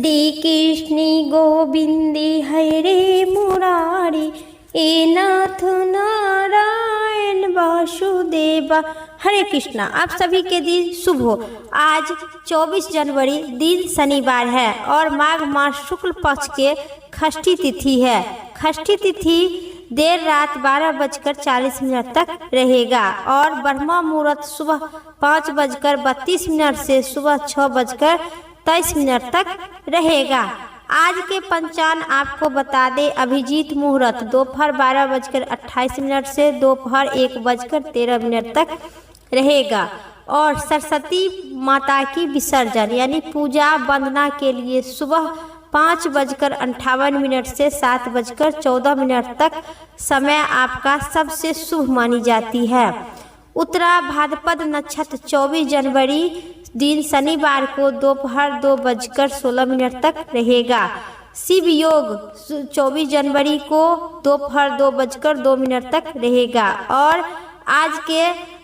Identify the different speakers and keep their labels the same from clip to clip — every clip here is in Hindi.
Speaker 1: श्री कृष्ण गोविंदे हरे मुरारी ए नाथ नारायण वासुदेवा। हरे कृष्णा। आप सभी के दिन शुभ हो। आज 24 जनवरी दिन शनिवार है और माघ मास शुक्ल पक्ष के षष्ठी तिथि है। षष्ठी तिथि देर रात 12:40 तक रहेगा और ब्रह्म मुहूर्त सुबह 5:32 से सुबह 6:23 तक रहेगा। आज के पंचांग आपको बता दें, अभिजीत मुहूर्त दोपहर 12:28 से दोपहर 1:13 तक रहेगा और सरस्वती माता की विसर्जन यानी पूजा वंदना के लिए सुबह 5:58 से 7:14 तक समय आपका सबसे शुभ मानी जाती है। उत्तरा भाद्रपद नक्षत्र 24 जनवरी दिन शनिवार को दोपहर 2:16 तक रहेगा। शिव योग 24 जनवरी को दोपहर 2:02 तक रहेगा और आज के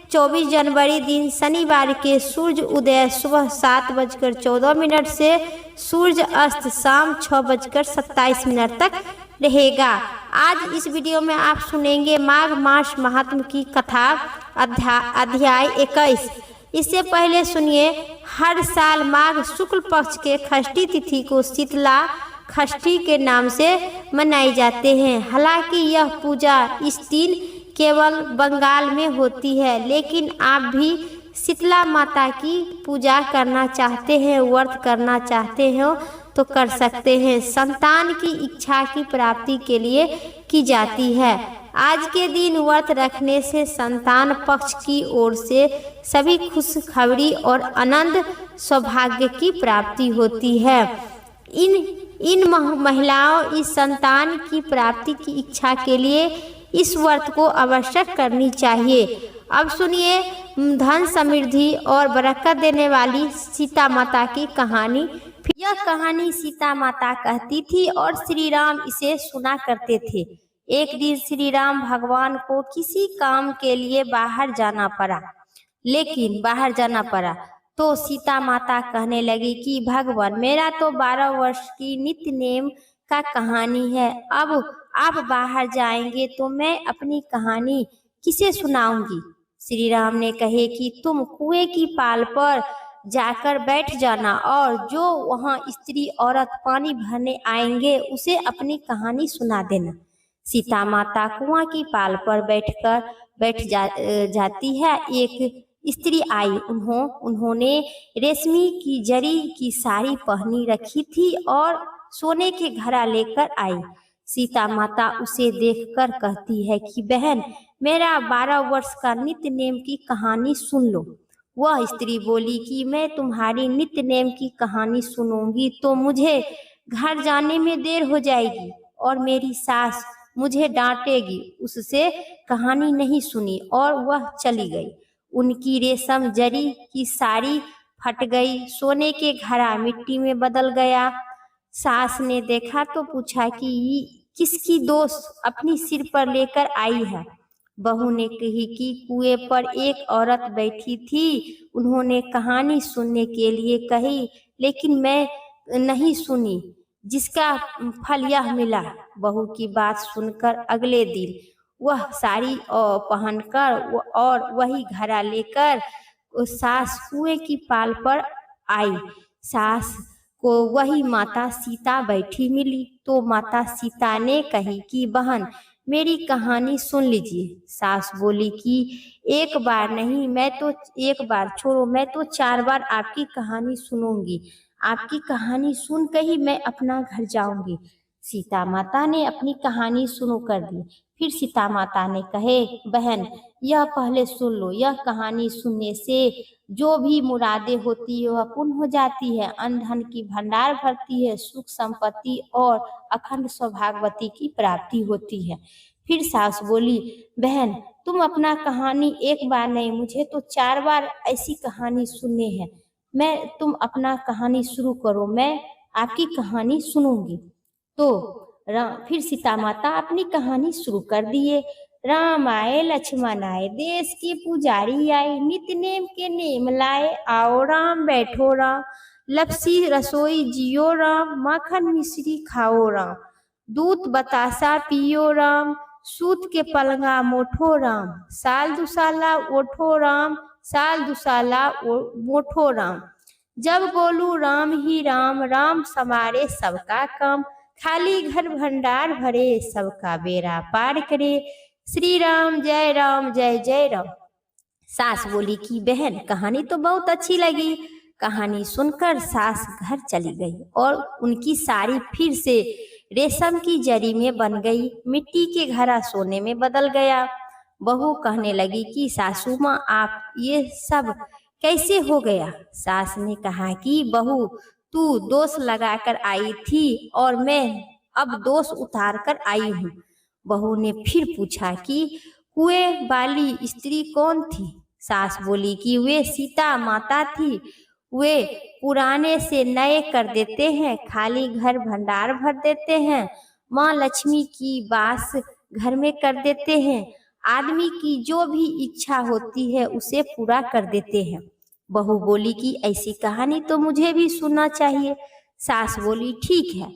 Speaker 1: 24 जनवरी दिन शनिवार के सूर्य उदय सुबह 7:14 से सूर्य अस्त शाम 6:27 तक रहेगा। आज इस वीडियो में आप सुनेंगे माघ मास महात्म की कथा अध्याय 21। इससे पहले सुनिए, हर साल माघ शुक्ल पक्ष के षष्ठी तिथि को शीतला षष्ठी के नाम से मनाई जाते हैं। हालांकि यह पूजा इस दिन केवल बंगाल में होती है, लेकिन आप भी शीतला माता की पूजा करना चाहते हैं, व्रत करना चाहते हो तो कर सकते हैं। संतान की इच्छा की प्राप्ति के लिए की जाती है। आज के दिन व्रत रखने से संतान पक्ष की ओर से सभी खुशखबरी और आनंद सौभाग्य की प्राप्ति होती है। इन महिलाओं इस संतान की प्राप्ति की इच्छा के लिए इस व्रत को अवश्य करनी चाहिए। अब सुनिए धन समृद्धि और बरकत देने वाली सीता माता की कहानी। यह कहानी सीता माता कहती थी और श्री राम इसे सुना करते थे। एक दिन श्री राम भगवान को किसी काम के लिए बाहर जाना पड़ा तो सीता माता कहने लगी कि भगवान, मेरा तो 12 वर्ष की नित्य नेम का कहानी है। अब आप बाहर जाएंगे तो मैं अपनी कहानी किसे सुनाऊंगी। श्री राम ने कहे कि तुम कुएं की पाल पर जाकर बैठ जाना और जो वहां स्त्री औरत पानी भरने आएंगे उसे अपनी कहानी सुना देना। सीता माता कुआं की पाल पर बैठ जाती है। एक स्त्री आई। उन्होंने रेशमी की जरी की साड़ी पहनी रखी थी और सोने के घड़ा लेकर आई। सीता माता उसे देखकर कहती है कि बहन, मेरा 12 वर्ष का नित्य नेम की कहानी सुन लो। वह स्त्री बोली कि मैं तुम्हारी नित्य नेम की कहानी सुनूंगी तो मुझे घर जाने में देर हो जाएगी और मेरी सास मुझे डांटेगी। उससे कहानी नहीं सुनी और वह चली गई। उनकी रेशम जरी की साड़ी फट गई, सोने के घड़ा मिट्टी में बदल गया। सास ने देखा तो पूछा कि किसकी दोस्त अपनी सिर पर लेकर आई है। बहू ने कही कि कुएं पर एक औरत बैठी थी, उन्होंने कहानी सुनने के लिए कही, लेकिन मैं नहीं सुनी, जिसका फल यह मिला। बहू की बात सुनकर अगले दिन वह साड़ी पहनकर और वही घड़ा लेकर सास कुएं की पाल पर आई। सास को वही माता सीता बैठी मिली तो माता सीता ने कही कि बहन, मेरी कहानी सुन लीजिए। सास बोली कि एक बार नहीं, एक बार छोड़ो, मैं तो 4 बार आपकी कहानी सुनूंगी। आपकी कहानी सुनकर ही मैं अपना घर जाऊंगी। सीता माता ने अपनी कहानी शुरू कर दी। फिर सीता माता ने कहे, बहन यह पहले सुन लो। यह कहानी सुनने से जो भी मुरादें होती है वह पूर्ण हो जाती है। अन्न धन की भंडार भरती है, सुख संपत्ति और अखंड सौभाग्यवती की प्राप्ति होती है। फिर सास बोली, बहन तुम अपना कहानी एक बार नहीं, मुझे तो 4 बार ऐसी कहानी सुनने हैं। तुम अपना कहानी शुरू करो, मैं आपकी कहानी सुनूंगी। तो फिर सीता माता अपनी कहानी शुरू कर दिए। राम आए लक्ष्मण आए, देश के पुजारी आए, नित्य नेम के नेम लाए, आओ राम बैठो राम, लपसी रसोई जियो राम, माखन मिश्री खाओ राम, दूध बतासा पियो राम, सूत के पलंगा मोठो राम, साल दुसाला ओठो राम, साल दुसाला मोठो राम। जब बोलू राम ही राम, राम समारे सबका काम, खाली घर भंडार भरे, सबका बेड़ा पार करे, श्री राम जय राम जय जय राम। सास बोली कि बहन कहानी तो बहुत अच्छी लगी। कहानी सुनकर सास घर चली गई और उनकी साड़ी फिर से रेशम की जरी में बन गई, मिट्टी के घड़ा सोने में बदल गया। बहू कहने लगी कि सासू माँ आप ये सब कैसे हो गया। सास ने कहा कि बहू तू दोष लगाकर आई थी और मैं अब दोष उतार कर आई हूँ। बहू ने फिर पूछा कि कुएं वाली स्त्री कौन थी। सास बोली कि वे सीता माता थी, वे पुराने से नए कर देते हैं, खाली घर भंडार भर देते हैं, माँ लक्ष्मी की बास घर में कर देते हैं, आदमी की जो भी इच्छा होती है उसे पूरा कर देते हैं। बहू बोली कि ऐसी कहानी तो मुझे भी सुनना चाहिए। सास बोली ठीक है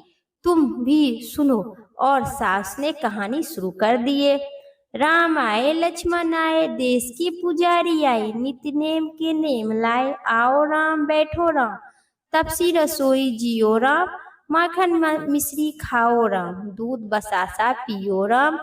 Speaker 1: तुम भी सुनो, और सास ने कहानी शुरू कर दिए। राम आए लक्ष्मण आए, देश की पुजारी आए, नित्य नेम के नेम लाए, आओ राम बैठो राम, तपसी रसोई जियो राम, माखन मिश्री खाओ राम, दूध बसासा पियो राम,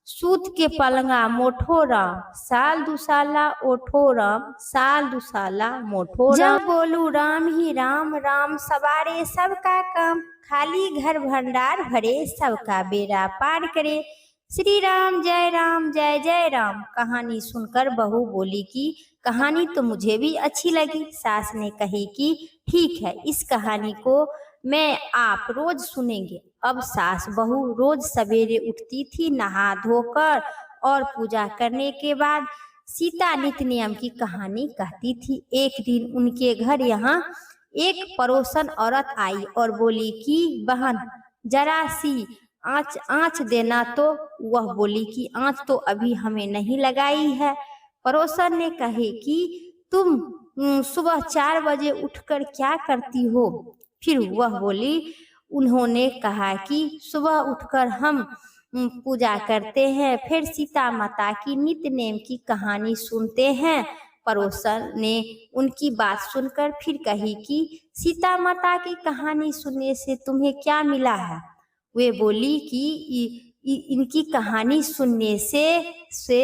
Speaker 1: सूत के पलंगा मोठो राम, साल दुसाला ओठो राम, साल दुसाला मोठो राम। जब बोलू राम ही राम, राम सवारे सबका काम, खाली घर भंडार भरे, सबका बेड़ा पार करे, श्री राम जय जय राम। कहानी सुनकर बहू बोली कि कहानी तो मुझे भी अच्छी लगी। सास ने कही कि ठीक है इस कहानी को मैं आप रोज सुनेंगे। अब सास बहू रोज सवेरे उठती थी, नहा धोकर और पूजा करने के बाद सीता नित्य नियम की कहानी कहती थी। एक दिन उनके घर यहाँ एक पड़ोसन औरत आई और बोली कि बहन जरा सी आँच देना। तो वह बोली कि आँच तो अभी हमें नहीं लगाई है। पड़ोसन ने कहे कि तुम सुबह 4 बजे उठकर क्या करती हो। फिर वह बोली, उन्होंने कहा कि सुबह उठकर हम पूजा करते हैं, फिर सीता माता की नित्य नेम की कहानी सुनते हैं। पड़ोसन ने उनकी बात सुनकर फिर कही कि सीता माता की कहानी सुनने से तुम्हें क्या मिला है। वे बोली कि इनकी कहानी सुनने से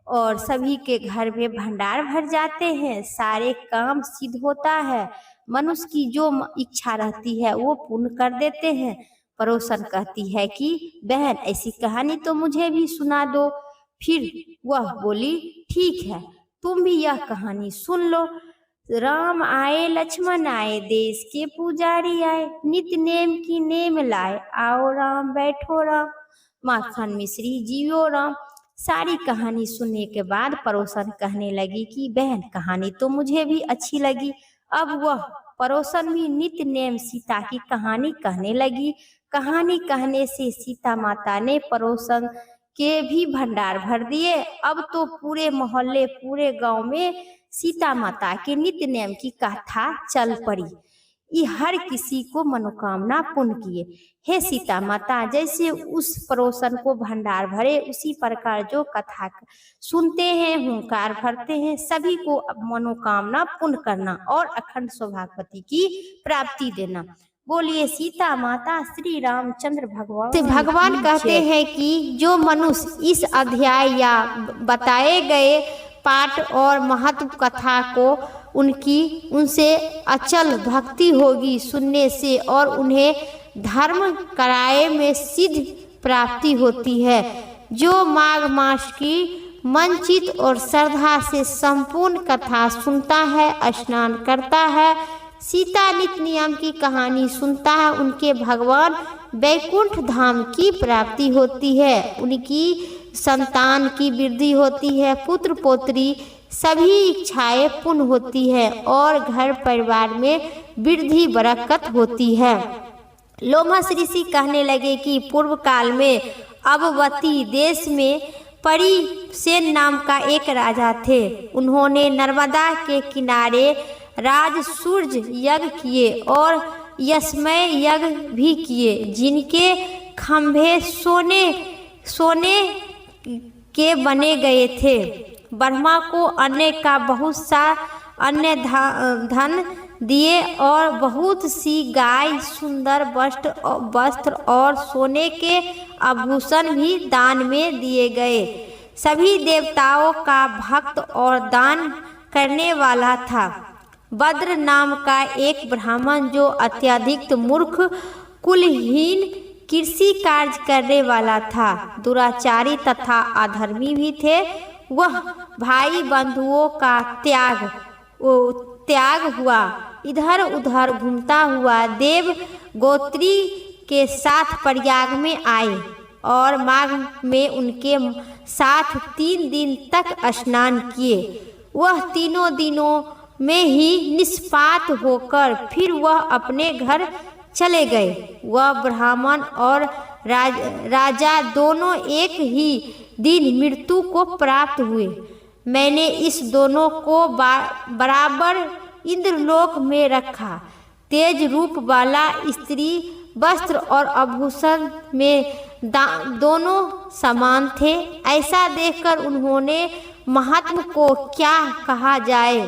Speaker 1: और सभी के घर में भंडार भर जाते हैं, सारे काम सिद्ध होता है, मनुष्य की जो इच्छा रहती है वो पूर्ण कर देते हैं। पड़ोसन कहती है कि बहन ऐसी कहानी तो मुझे भी सुना दो। फिर वह बोली ठीक है तुम भी यह कहानी सुन लो। राम आए लक्ष्मण आए, देश के पुजारी आए, नित्य नेम की नेम लाए, आओ राम बैठो राम, माखन मिश्री जियो राम। सारी कहानी सुनने के बाद पड़ोसन कहने लगी कि बहन कहानी तो मुझे भी अच्छी लगी। अब वह पड़ोसन भी नित्य नेम सीता की कहानी कहने लगी। कहानी कहने से सीता माता ने पड़ोसन के भी भंडार भर दिए। अब तो पूरे मोहल्ले पूरे गांव में सीता माता के नित्य नेम की कथा चल पड़ी। ये हर किसी को मनोकामना पूर्ण किए। हे सीता माता जैसे उस पड़ोसन को भंडार भरे, उसी प्रकार जो कथा सुनते हैं हुंकार भरते हैं सभी को मनोकामना पूर्ण करना और अखंड सौभाग्यवती की प्राप्ति देना। बोलिए सीता माता श्री रामचंद्र भगवान। भगवान कहते हैं कि जो मनुष्य इस अध्याय या बताए गए पाठ और महत्व कथा को उनसे अचल भक्ति होगी सुनने से, और उन्हें धर्म कराए में सिद्ध प्राप्ति होती है। जो माघ मास की मनचित और श्रद्धा से संपूर्ण कथा सुनता है, स्नान करता है, सीता नित्य नियम की कहानी सुनता है, उनके भगवान वैकुंठ धाम की प्राप्ति होती है, उनकी संतान की वृद्धि होती है, पुत्र पौत्री सभी इच्छाएं पूर्ण होती है और घर परिवार में वृद्धि बरकत होती है। लोमस ऋषि कहने लगे कि पूर्व काल में अववती देश में परिसेन नाम का एक राजा थे। उन्होंने नर्मदा के किनारे राज सूर्य यज्ञ किए और यशमय यज्ञ भी किए, जिनके खंभे सोने सोने के बने गए थे। ब्रह्मा को अन्न का बहुत सा अन्य धन दिए और बहुत सी गाय, सुंदर वस्त्र और सोने के आभूषण भी दान में दिए गए। सभी देवताओं का भक्त और दान करने वाला था। बद्र नाम का एक ब्राह्मण, जो अत्यधिक मूर्ख, कुलहीन, कृषि कार्य करने वाला था, दुराचारी तथा अधर्मी भी थे। वह भाई बंधुओं का त्याग हुआ इधर उधर घूमता हुआ देव गोत्री के साथ प्रयाग में आए और माघ में उनके साथ 3 दिन तक स्नान किए। वह तीनों दिनों में ही निष्पात होकर फिर वह अपने घर चले गए। वह ब्राह्मण और राजा दोनों एक ही दिन मृत्यु को प्राप्त हुए। मैंने इस दोनों को बराबर इंद्रलोक में रखा। तेज रूप वाला स्त्री, वस्त्र और आभूषण में दोनों समान थे। ऐसा देखकर उन्होंने महात्मा को क्या कहा जाए।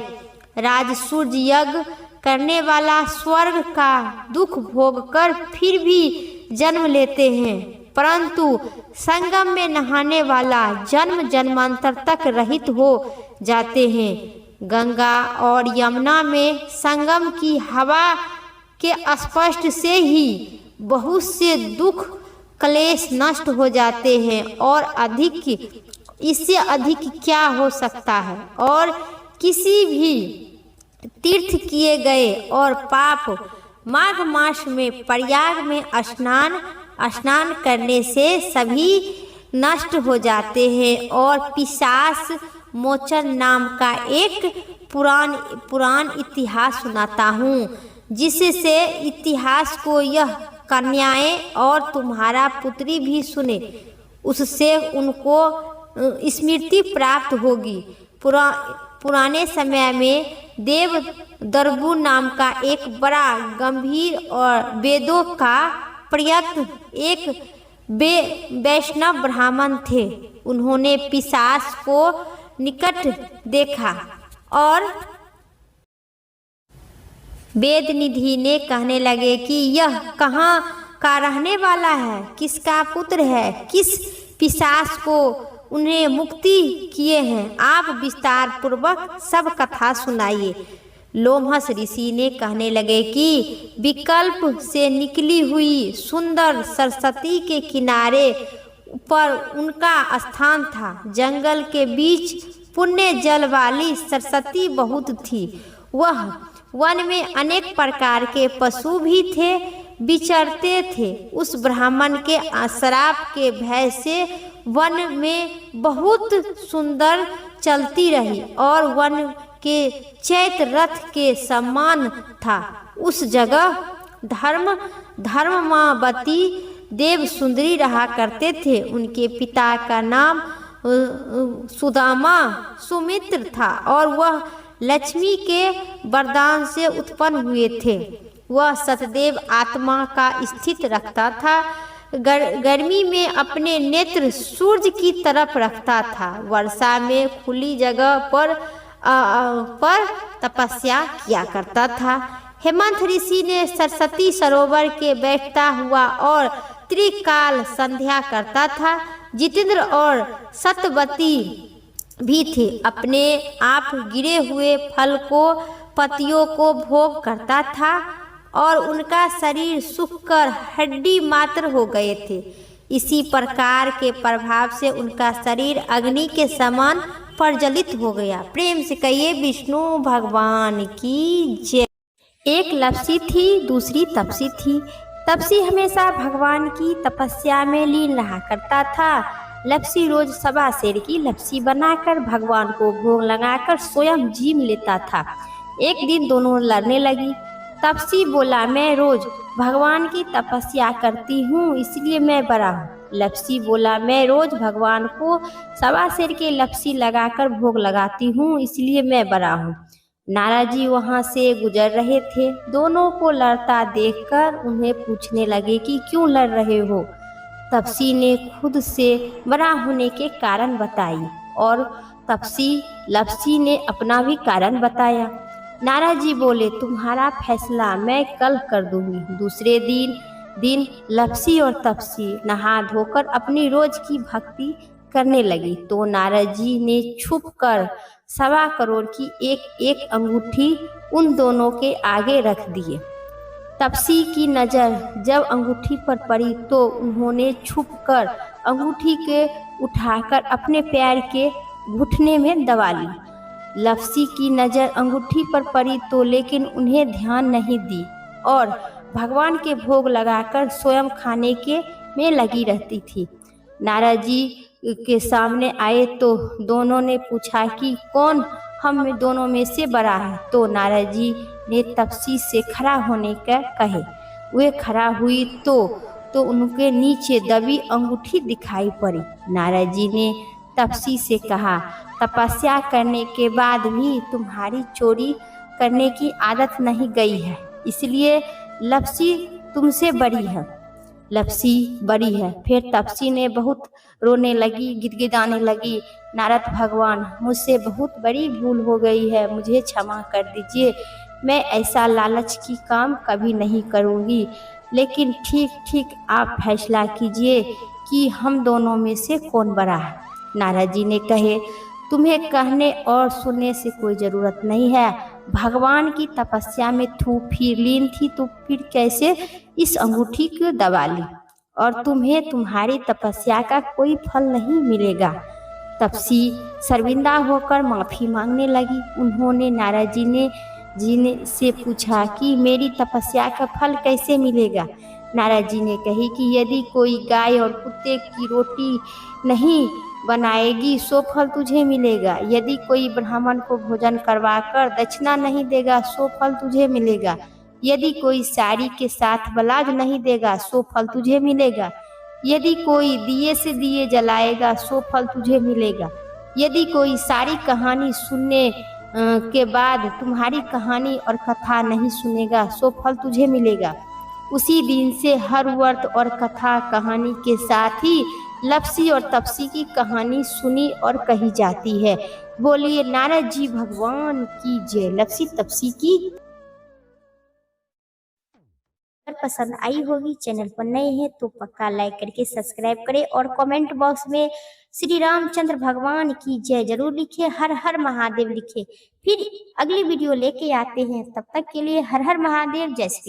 Speaker 1: राज सूर्य यज्ञ करने वाला स्वर्ग का दुख भोगकर फिर भी जन्म लेते हैं, परंतु संगम में नहाने वाला जन्म जन्मांतर तक रहित हो जाते हैं। गंगा और यमुना में संगम की हवा के स्पर्श से ही बहुत से दुख क्लेश नष्ट हो जाते हैं और इससे अधिक क्या हो सकता है। और किसी भी तीर्थ किए गए और पाप माघ मास में प्रयाग में स्नान करने से सभी नष्ट हो जाते हैं। और पिशाच मोचन नाम का एक पुराण इतिहास सुनाता हूँ, जिससे इतिहास को यह कन्याएं और तुम्हारा पुत्री भी सुने, उससे उनको स्मृति प्राप्त होगी। पुराने समय में देव दर्बु नाम का एक बड़ा गंभीर और वेदों का प्रयत्न एक वैष्णव ब्राह्मण थे। उन्होंने पिशाच को निकट देखा और वेद निधि ने कहने लगे कि यह कहाँ का रहने वाला है, किसका पुत्र है, किस पिशाच को उन्हें मुक्ति किए हैं, आप विस्तार पूर्वक सब कथा सुनाइए। लोमहर्ष ऋषि ने कहने लगे कि विकल्प से निकली हुई सुंदर सरस्वती के किनारे पर उनका स्थान था। जंगल के बीच पुण्य जल वाली सरस्वती बहुत थी। वह वन में अनेक प्रकार के पशु भी थे, विचरते थे। उस ब्राह्मण के श्राप के भय से वन में बहुत सुंदर चलती रही और वन के चैत्र रथ के समान था। उस जगह धर्मावती देव सुंदरी रहा करते थे। उनके पिता का नाम सुदामा सुमित्र था और वह लक्ष्मी के वरदान से उत्पन्न हुए थे। वह सतदेव आत्मा का स्थित रखता था। गर्मी में अपने नेत्र सूर्य की तरफ रखता था। वर्षा में खुली जगह पर तपस्या किया करता था। हेमंत ऋषि ने सरस्वती सरोवर के बैठता हुआ और त्रिकाल संध्या करता था। जितेंद्र और सत्यवती भी थे। अपने आप गिरे हुए फल को पतियों को भोग करता था और उनका शरीर सूखकर हड्डी मात्र हो गए थे। इसी प्रकार के प्रभाव से उनका शरीर अग्नि के समान प्रज्वलित हो गया। प्रेम से कहिए विष्णु भगवान की जय। एक लप्सी थी, दूसरी तपसी थी। तपसी हमेशा भगवान की तपस्या में लीन रहा करता था। लप्सी रोज 1.25 सेर की लप्सी बनाकर भगवान को भोग लगाकर स्वयं जीम लेता था। एक दिन दोनों लड़ने लगी। तपसी बोला, मैं रोज भगवान की तपस्या करती हूँ इसलिए मैं बड़ा हूँ। लप्सी बोला, मैं रोज भगवान को 1.25 सेर के लप्सी लगाकर भोग लगाती हूँ इसलिए मैं बड़ा हूँ। नारद जी वहां से गुजर रहे थे। दोनों को लड़ता देखकर उन्हें पूछने लगे कि क्यों लड़ रहे हो। तपसी ने खुद से बड़ा होने के कारण बताई और तपसी लपसी ने अपना भी कारण बताया। नारद जी बोले, तुम्हारा फैसला मैं कल कर दूंगी। दूसरे दिन लपसी और तपसी नहा धोकर अपनी रोज की भक्ति करने लगी तो नारद जी ने छुप कर 1.25 करोड़ की एक एक अंगूठी उन दोनों के आगे रख दिए। तपसी की नज़र जब अंगूठी पर पड़ी तो उन्होंने छुपकर अंगूठी के उठाकर अपने पैर के घुटने में दबा ली। लपसी की नज़र अंगूठी पर पड़ी तो लेकिन उन्हें ध्यान नहीं दी और भगवान के भोग लगाकर स्वयं खाने के में लगी रहती थी। नारद जी के सामने आए तो दोनों ने पूछा कि कौन हम दोनों में से बड़ा है। तो नारद जी ने तपसी से खड़ा होने का कहे। वे खड़ा हुई तो उनके नीचे दबी अंगूठी दिखाई पड़ी। नारद जी ने तपसी से कहा, तपस्या करने के बाद भी तुम्हारी चोरी करने की आदत नहीं गई है, इसलिए लपसी तुमसे बड़ी है। लपसी बड़ी है। फिर तपसी ने बहुत रोने लगी, गिदगिदाने लगी, नारद भगवान, मुझसे बहुत बड़ी भूल हो गई है, मुझे क्षमा कर दीजिए। मैं ऐसा लालच की काम कभी नहीं करूँगी, लेकिन ठीक ठीक आप फैसला कीजिए कि हम दोनों में से कौन बड़ा है। नारद जी ने कहे, तुम्हें कहने और सुनने से कोई ज़रूरत नहीं है। भगवान की तपस्या में फिर लीन थी तो फिर कैसे इस अंगूठी को दबा ली और तुम्हें तुम्हारी तपस्या का कोई फल नहीं मिलेगा। तपसी शर्मिंदा होकर माफ़ी मांगने लगी। उन्होंने नारद जी ने से पूछा कि मेरी तपस्या का फल कैसे मिलेगा। नारद जी ने कही कि यदि कोई गाय और कुत्ते की रोटी नहीं बनाएगी सो फल तुझे मिलेगा। यदि कोई ब्राह्मण को भोजन करवाकर दक्षिणा नहीं देगा सो फल तुझे मिलेगा। यदि कोई साड़ी के साथ ब्लाउज नहीं देगा सो फल तुझे मिलेगा। यदि कोई दिए से दिए जलाएगा सो फल तुझे मिलेगा। यदि कोई सारी कहानी सुनने के बाद तुम्हारी कहानी और कथा नहीं सुनेगा सो फल तुझे मिलेगा। उसी दिन से हर व्रत और कथा कहानी के साथ ही लपसी और तपसी की कहानी सुनी और कही जाती है। बोलिए नारद जी भगवान की जय। लपसी तपसी की। अगर पसंद आई होगी, चैनल पर नए हैं तो पक्का लाइक करके सब्सक्राइब करें और कमेंट बॉक्स में श्री रामचंद्र भगवान की जय जरूर लिखे, हर हर महादेव लिखे। फिर अगली वीडियो लेके आते हैं, तब तक के लिए हर हर महादेव, जय श्री।